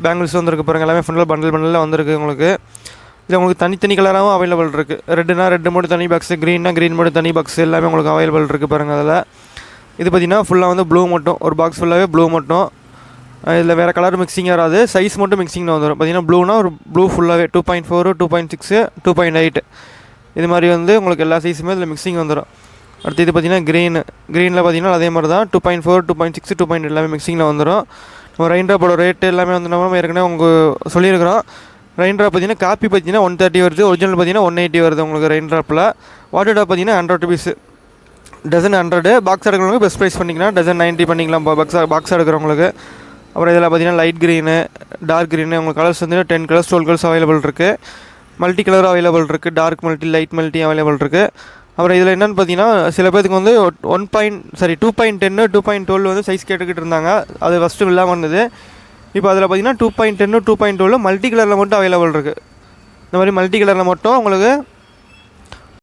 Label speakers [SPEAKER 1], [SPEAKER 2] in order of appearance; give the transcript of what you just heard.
[SPEAKER 1] Bangles வந்துருக்கு பாருங்கள். எல்லாமே ஃபுல்லாக பண்டில் வந்துருக்கு உங்களுக்கு. இது உங்களுக்கு தனித்தனி கலராகவும் அவைலபிள் இருக்குது. ரெட்டுனா ரெட்டு மட்டும் தனி பாக்ஸு, க்ரீன்னா க்ரீன் மட்டும் தனி பாக்ஸ் எல்லாமே உங்களுக்கு அவைலபிள் இருக்குது பாருங்கள். அதில் இது பார்த்திங்கன்னா ஃபுல்லாக வந்து ப்ளூ மட்டும், ஒரு பாக்ஸ் ஃபுல்லாகவே ப்ளூ மட்டும். இதில் வேறு கலர் மிக்சிங் வராது, சைஸ் மட்டும் மிக்சிங்கில் வந்துடும். பார்த்திங்கன்னா ப்ளூனா ஒரு ப்ளூ ஃபுல்லாகவே 2.4, 2.6, 2.8 இது மாதிரி வந்து உங்களுக்கு எல்லா சைஸுமே இதில் மிக்சிங் வந்துடும். அடுத்து இது பார்த்திங்கன்னா க்ரீனில் பார்த்திங்கன்னா அதே மாதிரி தான் 2.4, 2.6, 2.8 எல்லாமே மிக்சிங்கில் வந்துடும். நம்ம ரெயின் ட்ராப்போட ரேட்டு எல்லாமே வந்து நம்ம ஏற்கனவே உங்களுக்கு சொல்லியிருக்கிறோம். ரெயின் ட்ராப் பார்த்திங்கன்னா காப்பி பார்த்திங்கன்னா 130 வருது, ஒரிஜினல் பார்த்திங்கன்னா 180 வருது உங்களுக்கு ரெயின் ட்ராப்பில். வாட்டர் ட்ராப் பார்த்திங்கன்னா 100 rupees, டசன் 100. பாக்ஸ் எடுக்கிறவங்களுக்கு பெஸ்ட் ப்ரைஸ் பண்ணிக்கலாம், டசன் 90 பண்ணிக்கலாம் பாக்ஸ் எடுக்கிறவங்களுக்கு. அப்புறம் இதில் பார்த்திங்கன்னா லைட் க்ரீனு, டார்க் க்ரீனு உங்களுக்கு கலர்ஸ் வந்து 10 கலர்ஸ் 12 கலர்ஸ் அவைலபிள் இருக்குது. மல்டி கலர் அவைலபிள் இருக்குது, dark multi, light multi available இருக்குது. அப்புறம் இதில் என்னென்னு பார்த்தீங்கன்னா சில பேருக்கு வந்து 2.10, 2.12 வந்து சைஸ் கேட்டுக்கிட்டு இருந்தாங்க. அது ஃபஸ்ட்டு இல்லாமல் இருந்தது. இப்போ அதில் பார்த்தீங்கன்னா 2.10, 2.12 மல்டி கலரில் மட்டும் அவைலபிள் இருக்குது. இந்த மாதிரி மல்டி கலரில் மட்டும் உங்களுக்கு